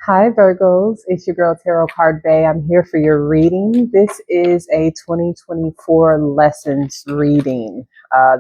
Hi Virgos, it's your girl Tarot Card Bay. I'm here for your reading. This is a 2024 lessons reading.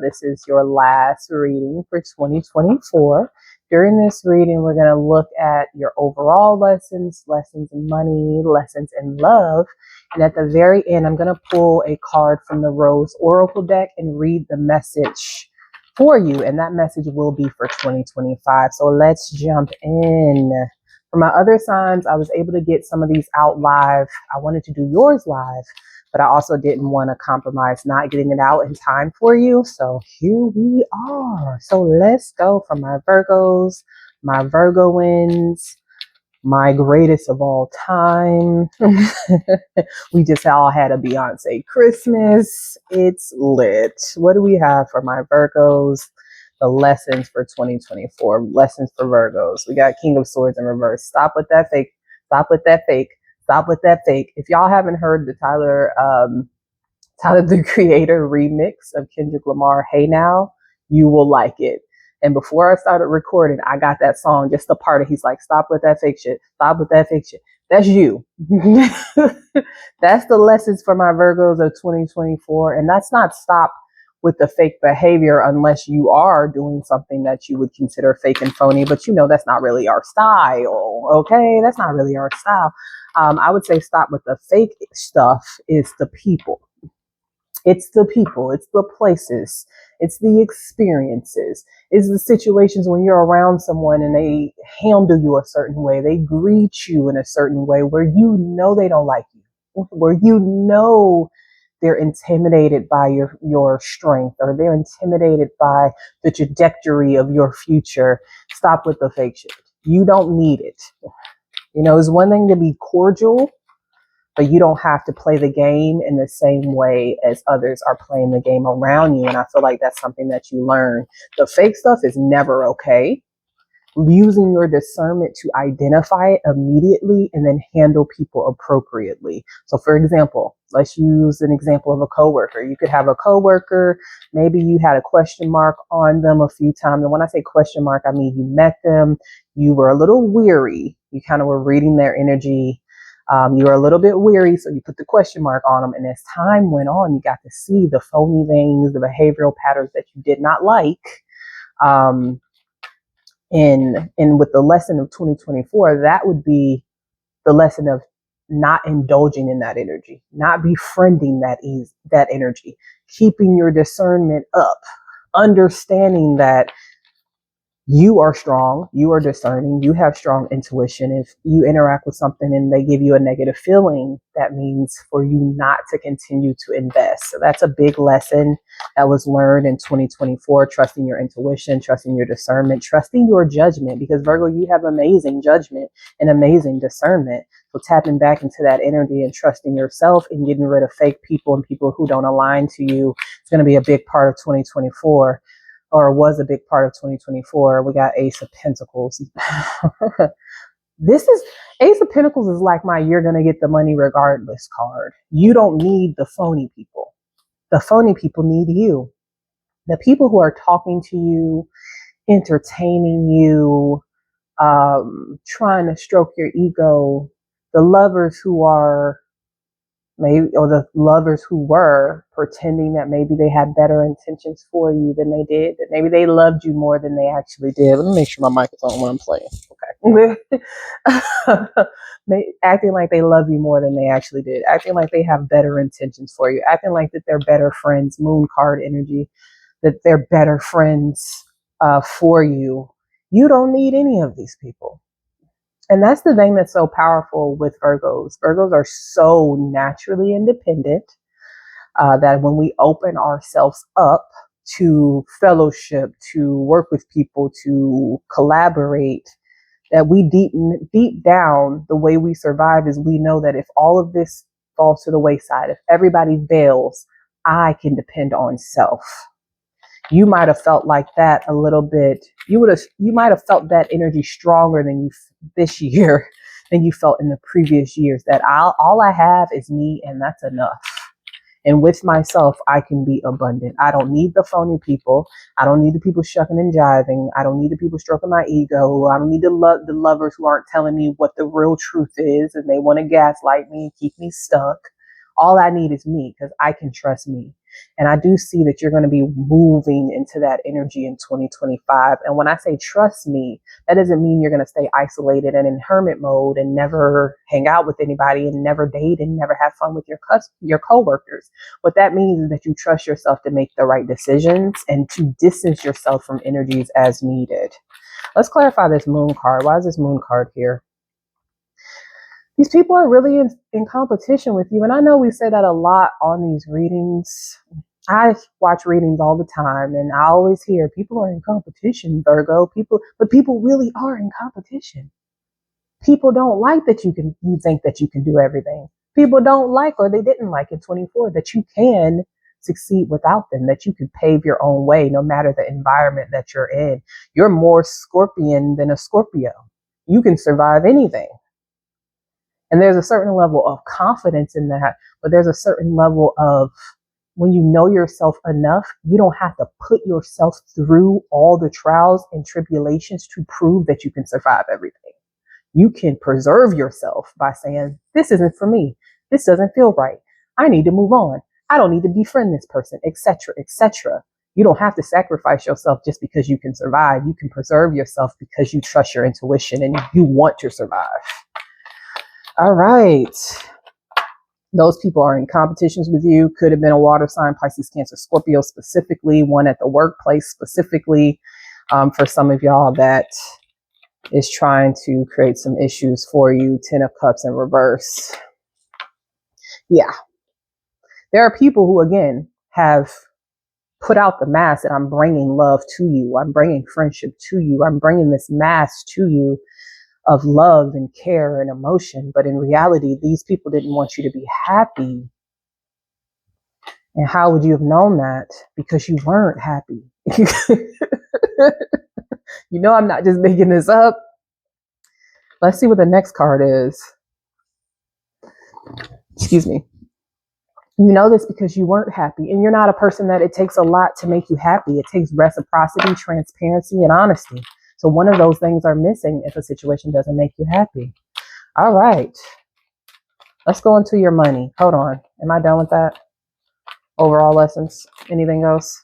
This is your last reading for 2024. During this reading, we're going to look at your overall lessons, lessons in money, lessons in love. And at the very end, I'm going to pull a card from the Rose Oracle deck and read the message for you. And that message will be for 2025. So let's jump in. For my other signs, I was able to get some of these out live. I wanted to do yours live, but I also didn't want to compromise not getting it out in time for you. So here we are. So let's go for my Virgos, my Virgoins, my greatest of all time. We just all had a Beyonce Christmas. It's lit. What do we have for my Virgos? The lessons for 2024. Lessons for Virgos. We got King of Swords in reverse. Stop with that fake. Stop with that fake. Stop with that fake. If y'all haven't heard the Tyler the Creator remix of Kendrick Lamar, Hey Now, you will like it. And before I started recording, I got that song, just the part of he's like, stop with that fake shit. Stop with that fake shit. That's you. That's the lessons for my Virgos of 2024. And that's not stop with the fake behavior unless you are doing something that you would consider fake and phony. But you know, that's not really our style. Okay. That's not really our style. I would say stop with the fake stuff is the people. It's the people, it's the places, it's the experiences, it's the situations when you're around someone and they handle you a certain way, they greet you in a certain way where you know they don't like you, where you know they're intimidated by your strength, or they're intimidated by the trajectory of your future. Stop with the fake shit. You don't need it. You know, it's one thing to be cordial, but you don't have to play the game in the same way as others are playing the game around you. And I feel like that's something that you learn. The fake stuff is never okay. Using your discernment to identify it immediately and then handle people appropriately. So for example, let's use an example of a coworker. You could have a coworker, maybe you had a question mark on them a few times. And when I say question mark, I mean you met them, you were a little weary, you kind of were reading their energy. You were a little bit weary, so you put the question mark on them. And as time went on, you got to see the phony things, the behavioral patterns that you did not like. And with the lesson of 2024, that would be the lesson of not indulging in that energy, not befriending that energy, keeping your discernment up, understanding that you are strong, you are discerning, you have strong intuition. If you interact with something and they give you a negative feeling, that means for you not to continue to invest. So that's a big lesson that was learned in 2024, trusting your intuition, trusting your discernment, trusting your judgment, because Virgo, you have amazing judgment and amazing discernment. So tapping back into that energy and trusting yourself and getting rid of fake people and people who don't align to you is going to be a big part of 2024. Or was a big part of 2024. We got Ace of Pentacles. This is Ace of Pentacles is like my you're going to get the money regardless card. You don't need the phony people. The phony people need you. The people who are talking to you, entertaining you, trying to stroke your ego, the lovers who are maybe, or the lovers who were pretending that maybe they had better intentions for you than they did, that maybe they loved you more than they actually did. Let me make sure my mic is on when I'm playing. Okay. Acting like they love you more than they actually did, acting like they have better intentions for you, acting like that they're better friends, moon card energy, that they're better friends for you. You don't need any of these people. And that's the thing that's so powerful with Virgos. Virgos are so naturally independent that when we open ourselves up to fellowship, to work with people, to collaborate, that we deep down, the way we survive is we know that if all of this falls to the wayside, if everybody bails, I can depend on self. You might have felt like that a little bit. You might have felt that energy stronger than you this year than you felt in the previous years. That all I have is me, and that's enough. And with myself, I can be abundant. I don't need the phony people. I don't need the people shucking and jiving. I don't need the people stroking my ego. I don't need the lovers who aren't telling me what the real truth is and they want to gaslight me and keep me stuck. All I need is me, because I can trust me. And I do see that you're going to be moving into that energy in 2025. And when I say trust me, that doesn't mean you're going to stay isolated and in hermit mode and never hang out with anybody and never date and never have fun with your coworkers. What that means is that you trust yourself to make the right decisions and to distance yourself from energies as needed. Let's clarify this moon card. Why is this moon card here? These people are really in competition with you. And I know we say that a lot on these readings. I watch readings all the time and I always hear people are in competition, Virgo. But people really are in competition. People don't like that you think that you can do everything. People don't like, or they didn't like in 24, that you can succeed without them, that you can pave your own way no matter the environment that you're in. You're more Scorpion than a Scorpio. You can survive anything. And there's a certain level of confidence in that, but there's a certain level of when you know yourself enough, you don't have to put yourself through all the trials and tribulations to prove that you can survive everything. You can preserve yourself by saying, this isn't for me. This doesn't feel right. I need to move on. I don't need to befriend this person, etc., etc. You don't have to sacrifice yourself just because you can survive. You can preserve yourself because you trust your intuition and you want to survive. All right. Those people are in competitions with you. Could have been a water sign, Pisces, Cancer, Scorpio specifically, one at the workplace specifically. For some of y'all that is trying to create some issues for you. 10 of Cups in reverse. Yeah. There are people who, again, have put out the mask that I'm bringing love to you. I'm bringing friendship to you. I'm bringing this mask to you of love and care and emotion. But in reality, these people didn't want you to be happy. And how would you have known that? Because you weren't happy. You know, I'm not just making this up. Let's see what the next card is. Excuse me. You know this because you weren't happy. And you're not a person that it takes a lot to make you happy. It takes reciprocity, transparency, and honesty. So one of those things are missing if a situation doesn't make you happy. All right. Let's go into your money. Hold on. Am I done with that? Overall lessons. Anything else?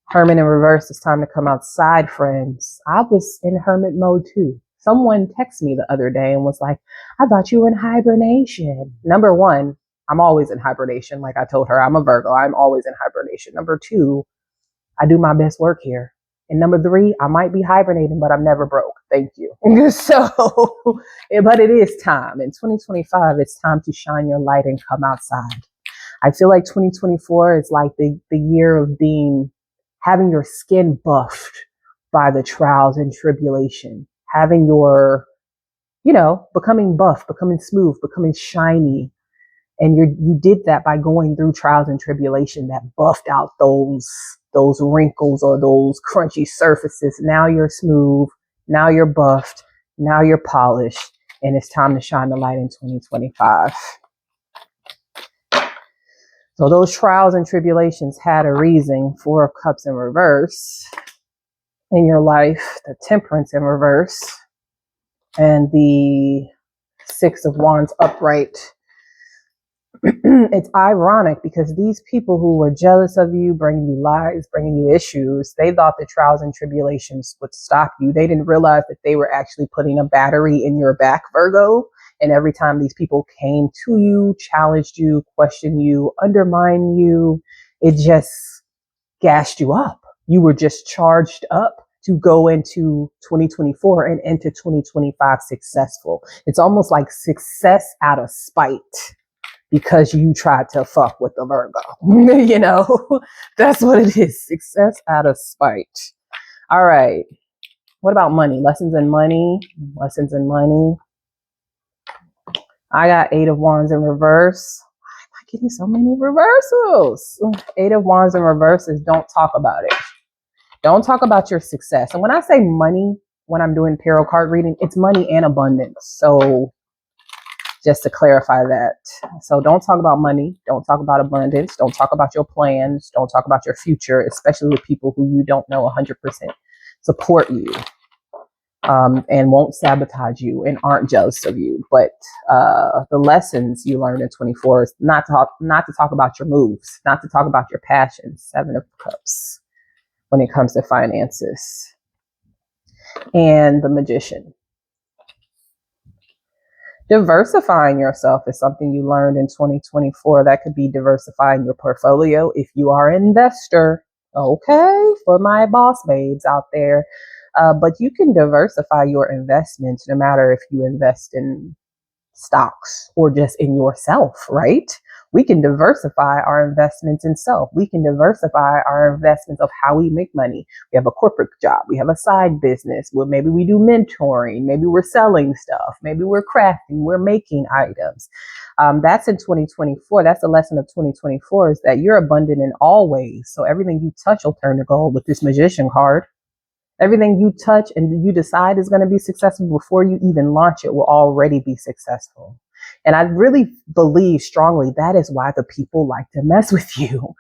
Hermit in reverse. It's time to come outside, friends. I was in hermit mode too. Someone texted me the other day and was like, I thought you were in hibernation. Number one, I'm always in hibernation. Like I told her, I'm a Virgo. I'm always in hibernation. Number two, I do my best work here. And number three, I might be hibernating, but I'm never broke. Thank you. So, but it is time. In 2025, it's time to shine your light and come outside. I feel like 2024 is like the year of having your skin buffed by the trials and tribulation, having your, becoming buff, becoming smooth, becoming shiny. And you did that by going through trials and tribulation that buffed out those wrinkles or those crunchy surfaces. Now you're smooth. Now you're buffed. Now you're polished. And it's time to shine the light in 2025. So those trials and tribulations had a reason. 4 of Cups in reverse in your life. The Temperance in reverse. And the 6 of Wands upright. It's ironic because these people who were jealous of you, bringing you lies, bringing you issues, they thought the trials and tribulations would stop you. They didn't realize that they were actually putting a battery in your back, Virgo. And every time these people came to you, challenged you, questioned you, undermined you, it just gassed you up. You were just charged up to go into 2024 and into 2025 successful. It's almost like success out of spite. Because you tried to fuck with the Virgo. That's what it is. Success out of spite. All right. What about money? Lessons in money. Lessons in money. I got 8 of Wands in reverse. Why am I getting so many reversals? 8 of Wands in reverse is don't talk about it. Don't talk about your success. And when I say money, when I'm doing tarot card reading, it's money and abundance. So just to clarify that. So don't talk about money. Don't talk about abundance. Don't talk about your plans. Don't talk about your future, especially with people who you don't know 100% support you, and won't sabotage you and aren't jealous of you. But the lessons you learned in 24 is not to talk about your moves, not to talk about your passions. 7 of Cups when it comes to finances. And the Magician. Diversifying yourself is something you learned in 2024. That could be diversifying your portfolio if you are an investor. Okay, for my boss babes out there. But you can diversify your investments no matter if you invest in stocks or just in yourself, right? We can diversify our investments in self. We can diversify our investments of how we make money. We have a corporate job. We have a side business. Well, maybe we do mentoring. Maybe we're selling stuff. Maybe we're crafting. We're making items. That's in 2024. That's the lesson of 2024 is that you're abundant in all ways. So everything you touch will turn to gold with this Magician card. Everything you touch and you decide is going to be successful before you even launch it will already be successful. And I really believe strongly that is why the people like to mess with you,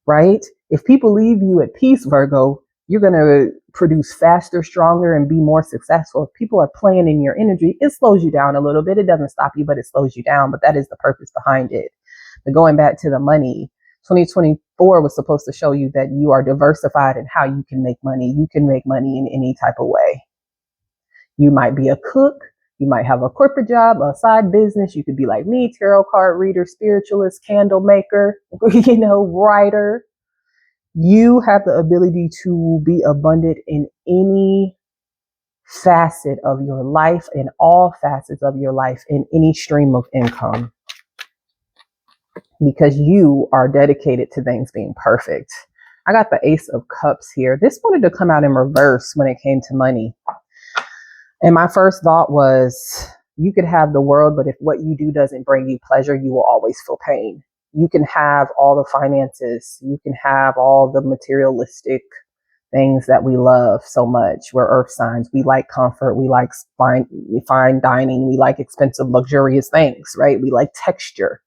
right? If people leave you at peace, Virgo, you're going to produce faster, stronger, and be more successful. If people are playing in your energy, it slows you down a little bit. It doesn't stop you, but it slows you down. But that is the purpose behind it. But going back to the money, 2024 was supposed to show you that you are diversified in how you can make money. You can make money in any type of way. You might be a cook. You might have a corporate job, a side business. You could be like me, tarot card reader, spiritualist, candle maker, writer. You have the ability to be abundant in any facet of your life, in all facets of your life, in any stream of income. Because you are dedicated to things being perfect. I got the Ace of Cups here. This wanted to come out in reverse when it came to money. And my first thought was, you could have the world, but if what you do doesn't bring you pleasure, you will always feel pain. You can have all the finances. You can have all the materialistic things that we love so much. We're earth signs. We like comfort. We like fine dining. We like expensive, luxurious things, right? We like texture.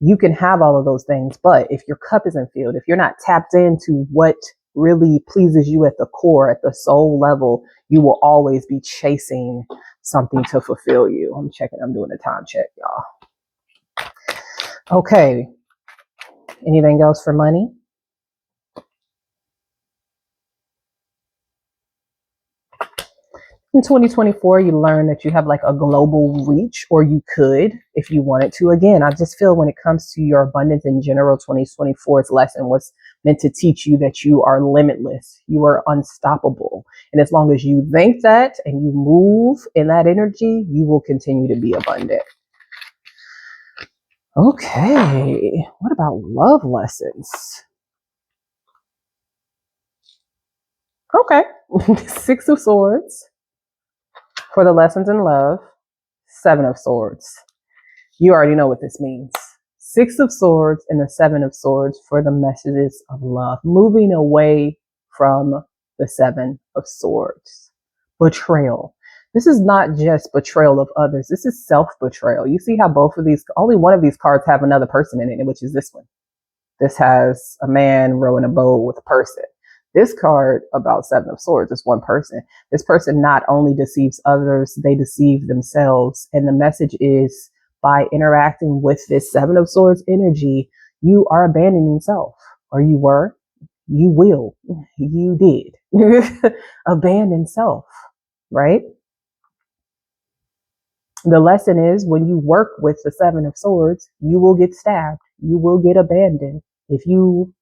You can have all of those things, but if your cup isn't filled, if you're not tapped into what really pleases you at the core, at the soul level, you will always be chasing something to fulfill you. I'm doing a time check, y'all. Okay. Anything else for money? In 2024, you learn that you have like a global reach, or you could, if you wanted to. Again, I just feel when it comes to your abundance in general, 2024's lesson was meant to teach you that you are limitless. You are unstoppable. And as long as you think that and you move in that energy, you will continue to be abundant. Okay. What about love lessons? Okay. 6 of Swords. For the lessons in love, 7 of Swords. You already know what this means. 6 of Swords and the 7 of Swords for the messages of love. Moving away from the 7 of Swords. Betrayal. This is not just betrayal of others. This is self-betrayal. You see how both of these, only one of these cards have another person in it, which is this one. This has a man rowing a boat with a person. This card about 7 of Swords is one person. This person not only deceives others, they deceive themselves. And the message is, by interacting with this 7 of Swords energy, you are abandoning self. Or you were, you will, you did. Abandon self, right? The lesson is, when you work with the 7 of Swords, you will get stabbed. You will get abandoned. If you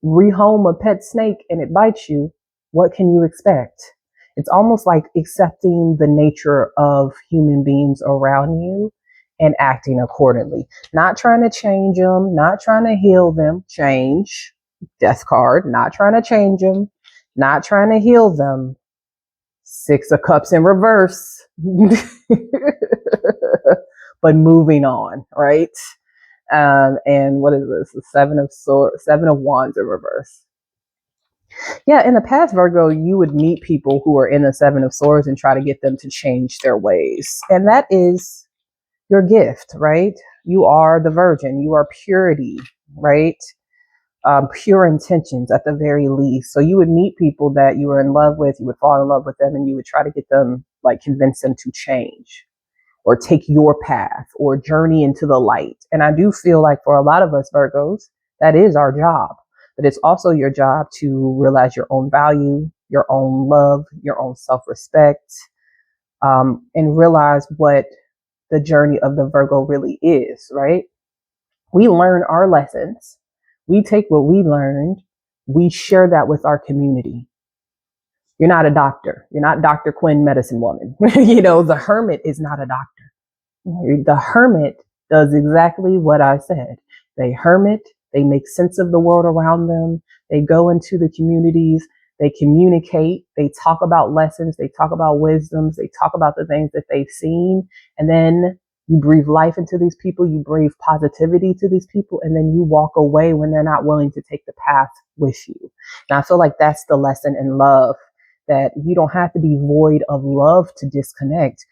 rehome a pet snake and it bites you, what can you expect? It's almost like accepting the nature of human beings around you and acting accordingly. Not trying to change them, not trying to heal them. Change, Death card, not trying to change them, not trying to heal them. 6 of Cups in reverse. But moving on, right? And what is this? The 7 of Wands in reverse. Yeah, in the past, Virgo, you would meet people who are in the Seven of Swords and try to get them to change their ways. And that is your gift, right? You are the virgin, you are purity, right? Pure intentions at the very least. So you would meet people that you were in love with, you would fall in love with them, and you would try to get them, like convince them to change or take your path or journey into the light. And I do feel like for a lot of us Virgos, that is our job. But it's also your job to realize your own value, your own love, your own self-respect, and realize what the journey of the Virgo really is, right? We learn our lessons. We take what we learned. We share that with our community. You're not a doctor. You're not Dr. Quinn, medicine woman. The hermit is not a doctor. The hermit does exactly what I said. They hermit, they make sense of the world around them, they go into the communities, they communicate, they talk about lessons, they talk about wisdoms, they talk about the things that they've seen, and then you breathe life into these people, you breathe positivity to these people, and then you walk away when they're not willing to take the path with you. And I feel like that's the lesson in love, that you don't have to be void of love to disconnect,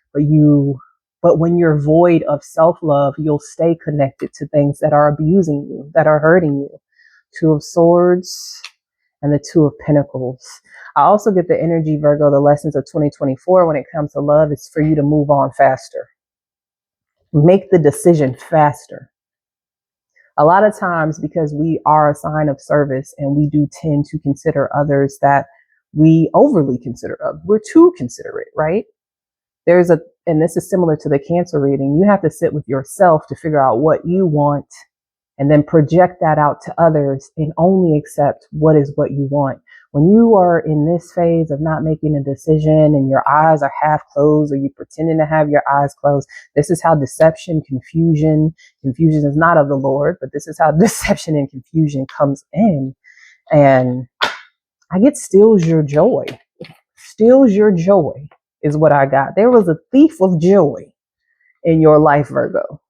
but when you're void of self-love, you'll stay connected to things that are abusing you, that are hurting you. Two of Swords and the Two of Pentacles. I also get the energy, Virgo, the lessons of 2024 when it comes to love is for you to move on faster. Make the decision faster. A lot of times, because we are a sign of service and we do tend to consider others that we overly consider, we're too considerate, right? And this is similar to the Cancer reading, you have to sit with yourself to figure out what you want and then project that out to others and only accept what you want. When you are in this phase of not making a decision and your eyes are half closed or you pretending to have your eyes closed, this is how deception, confusion is not of the Lord, but this is how deception and confusion comes in. And I get steals your joy. Steals your joy is what I got. There was a thief of joy in your life, Virgo.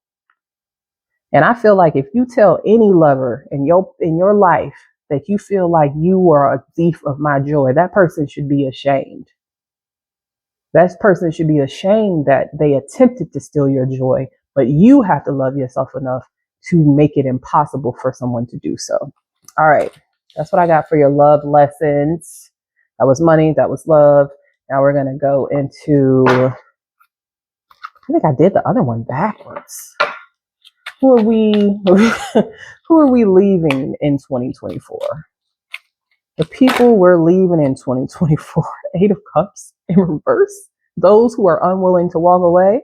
And I feel like if you tell any lover in your life that you feel like you were a thief of my joy, that person should be ashamed. That person should be ashamed that they attempted to steal your joy, but you have to love yourself enough to make it impossible for someone to do so. All right. That's what I got for your love lessons. That was money. That was love. Now we're going to go into, I think I did the other one backwards. Who are we leaving in 2024? The people we're leaving in 2024. Eight of Cups in reverse. Those who are unwilling to walk away.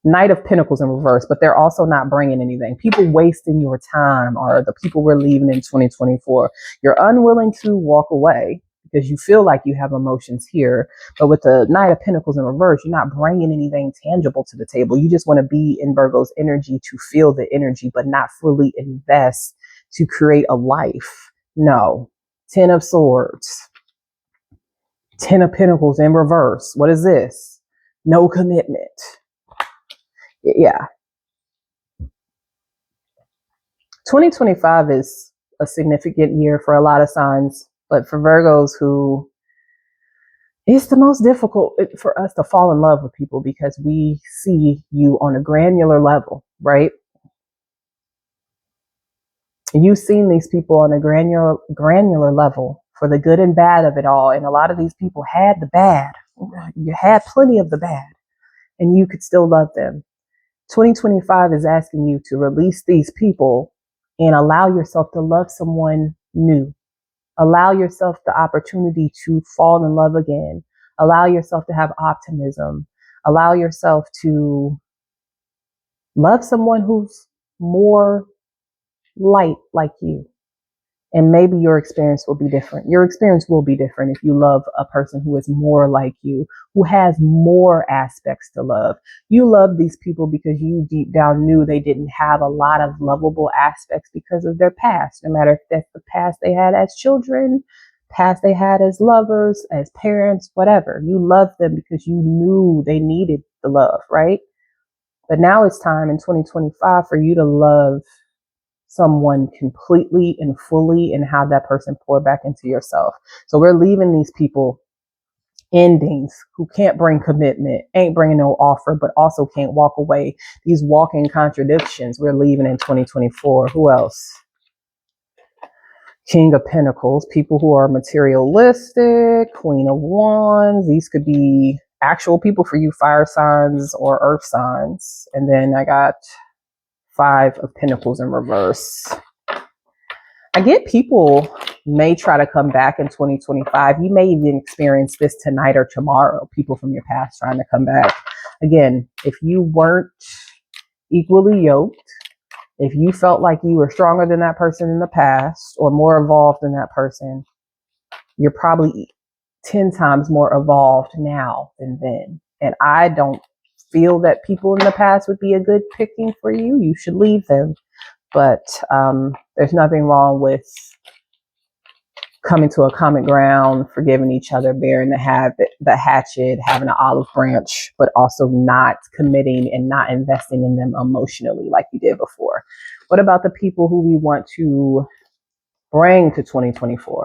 Knight of Pentacles in reverse, but they're also not bringing anything. People wasting your time are the people we're leaving in 2024. You're unwilling to walk away because you feel like you have emotions here. But with the Knight of Pentacles in reverse, you're not bringing anything tangible to the table. You just want to be in Virgo's energy to feel the energy, but not fully invest to create a life. No. 10 of Swords. 10 of Pentacles in reverse. What is this? No commitment. Yeah. 2025 is a significant year for a lot of signs, but for Virgos who it's the most difficult for us to fall in love with people because we see you on a granular level, right? You've seen these people on a granular level for the good and bad of it all. And a lot of these people had the bad. You had plenty of the bad and you could still love them. 2025 is asking you to release these people and allow yourself to love someone new. Allow yourself the opportunity to fall in love again. Allow yourself to have optimism. Allow yourself to love someone who's more light like you. And maybe your experience will be different. Your experience will be different if you love a person who is more like you, who has more aspects to love. You love these people because you deep down knew they didn't have a lot of lovable aspects because of their past, no matter if that's the past they had as children, past they had as lovers, as parents, whatever. You loved them because you knew they needed the love, right? But now it's time in 2025 for you to love someone completely and fully and have that person pour back into yourself. So we're leaving these people endings who can't bring commitment, ain't bringing no offer, but also can't walk away. These walking contradictions we're leaving in 2024. Who else? King of Pentacles, people who are materialistic, Queen of Wands. These could be actual people for you, fire signs or earth signs. And then I got Five of Pentacles in reverse. I get people may try to come back in 2025. You may even experience this tonight or tomorrow. People from your past trying to come back. Again, if you weren't equally yoked, if you felt like you were stronger than that person in the past or more evolved than that person, you're probably 10 times more evolved now than then. And I don't feel that people in the past would be a good picking for you. You should leave them. But there's nothing wrong with coming to a common ground, forgiving each other, bearing the hatchet, having an olive branch, but also not committing and not investing in them emotionally like you did before. What about the people who we want to bring to 2024?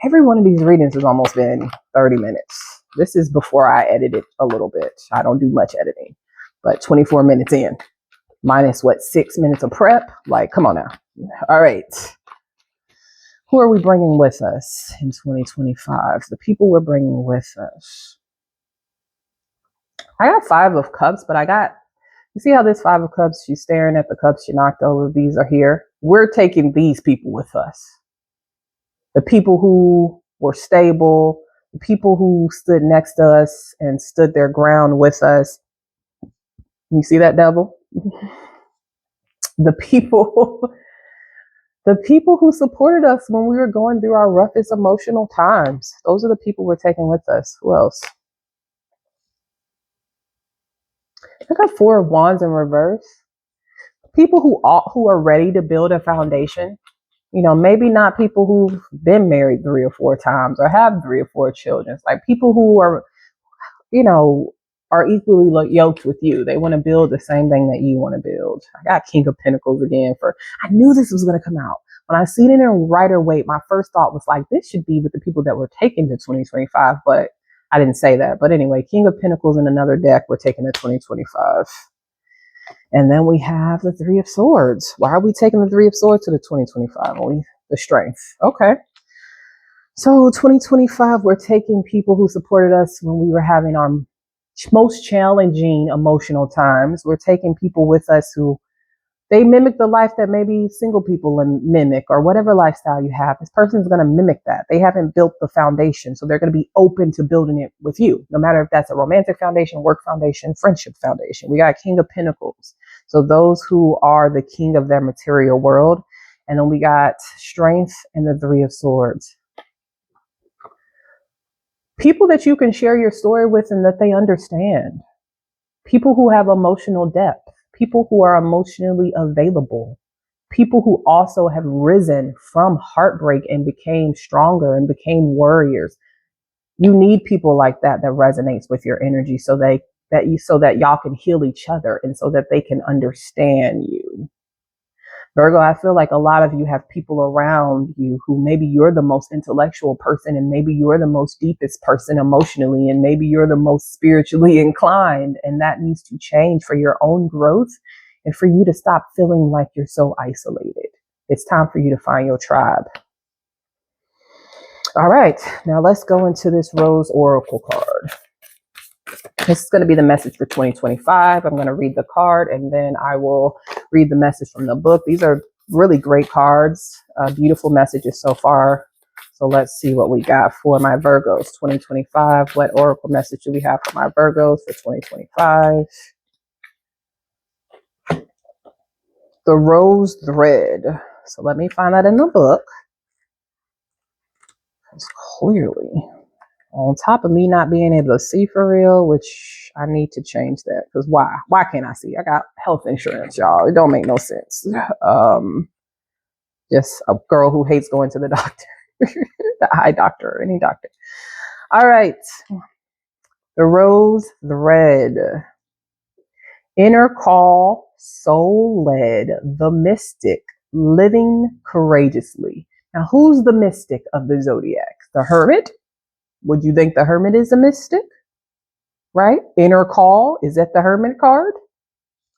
Every one of these readings has almost been 30 minutes. This is before I edit it a little bit. I don't do much editing, but 24 minutes in, minus 6 minutes of prep? Like, come on now. All right. Who are we bringing with us in 2025? The people we're bringing with us. I got Five of Cups, but you see how this Five of Cups, she's staring at the cups she knocked over. These are here. We're taking these people with us. The people who were stable, the people who stood next to us and stood their ground with us. You see that, devil? The people who supported us when we were going through our roughest emotional times. Those are the people we're taking with us. Who else? I got Four of Wands in reverse. People who are ready to build a foundation. You know, maybe not people who've been married 3 or 4 times or have 3 or 4 children. Like people who are, are equally yoked with you. They want to build the same thing that you want to build. I got King of Pentacles again I knew this was going to come out. When I seen it in Rider-Waite, my first thought was like, this should be with the people that we're taking to 2025, but I didn't say that. But anyway, King of Pentacles in another deck, we're taking to 2025. And then we have the Three of Swords. Why are we taking the Three of Swords to the 2025? Only the Strength. Okay. So 2025, we're taking people who supported us when we were having our most challenging emotional times. We're taking people with us who they mimic the life that maybe single people mimic, or whatever lifestyle you have. This person's going to mimic that. They haven't built the foundation, so they're going to be open to building it with you, no matter if that's a romantic foundation, work foundation, friendship foundation. We got King of Pentacles. So those who are the king of their material world. And then we got Strength and the Three of Swords. People that you can share your story with and that they understand. People who have emotional depth. People who are emotionally available. People who also have risen from heartbreak and became stronger and became warriors. You need people like that resonates with your energy so that y'all can heal each other and so that they can understand you. Virgo, I feel like a lot of you have people around you who maybe you're the most intellectual person and maybe you're the most deepest person emotionally and maybe you're the most spiritually inclined, and that needs to change for your own growth and for you to stop feeling like you're so isolated. It's time for you to find your tribe. All right, now let's go into this Rose Oracle card. This is going to be the message for 2025. I'm going to read the card and then I will read the message from the book. These are really great cards, beautiful messages so far. So let's see what we got for my Virgos 2025. What Oracle message do we have for my Virgos for 2025? The Rose Thread. So let me find that in the book. Because clearly, on top of me not being able to see for real, which I need to change that. Because why? Why can't I see? I got health insurance, y'all. It don't make no sense. Just a girl who hates going to the doctor. The eye doctor or any doctor. All right. The Rose Thread. Inner call, soul led, the mystic, living courageously. Now, who's the mystic of the zodiac? The Hermit? Would you think the Hermit is a mystic? Right? Inner call, is that the Hermit card?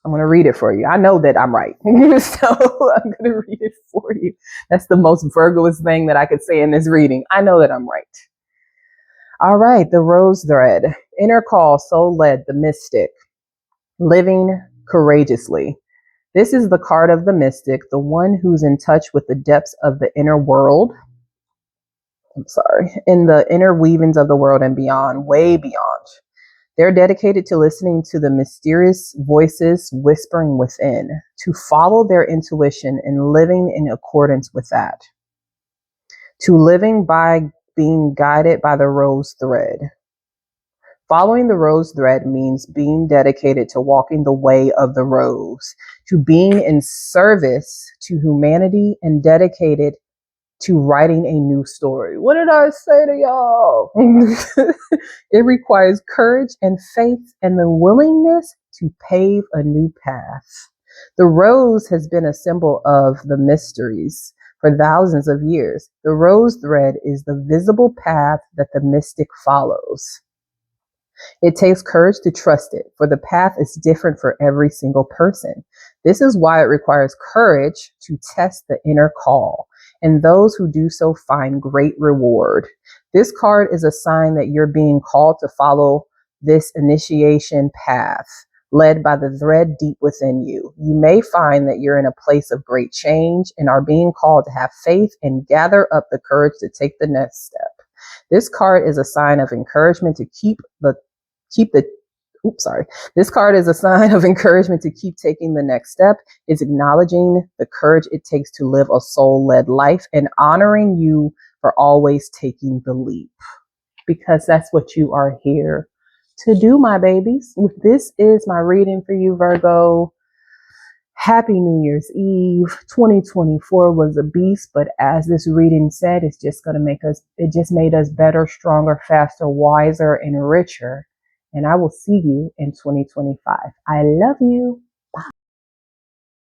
I'm going to read it for you. I know that I'm right. So I'm going to read it for you. That's the most Virgoist thing that I could say in this reading. I know that I'm right. All right. The rose thread. Inner call, soul led, the mystic. Living courageously. This is the card of the mystic, the one who's in touch with the depths of the inner world. In the inner weavings of the world and beyond, way beyond. They're dedicated to listening to the mysterious voices whispering within, to follow their intuition and living in accordance with that, to living by being guided by the rose thread. Following the rose thread means being dedicated to walking the way of the rose, to being in service to humanity and dedicated to writing a new story. What did I say to y'all? It requires courage and faith and the willingness to pave a new path. The rose has been a symbol of the mysteries for thousands of years. The rose thread is the visible path that the mystic follows. It takes courage to trust it, for the path is different for every single person. This is why it requires courage to test the inner call, and those who do so find great reward. This card is a sign that you're being called to follow this initiation path, led by the thread deep within you. You may find that you're in a place of great change and are being called to have faith and gather up the courage to take the next step. This card is a sign of encouragement to This card is a sign of encouragement to keep taking the next step. It's acknowledging the courage it takes to live a soul-led life and honoring you for always taking the leap, because that's what you are here to do, my babies. This is my reading for you, Virgo. Happy New Year's Eve. 2024 was a beast, but as this reading said, it just made us better, stronger, faster, wiser, and richer. And I will see you in 2025. I love you.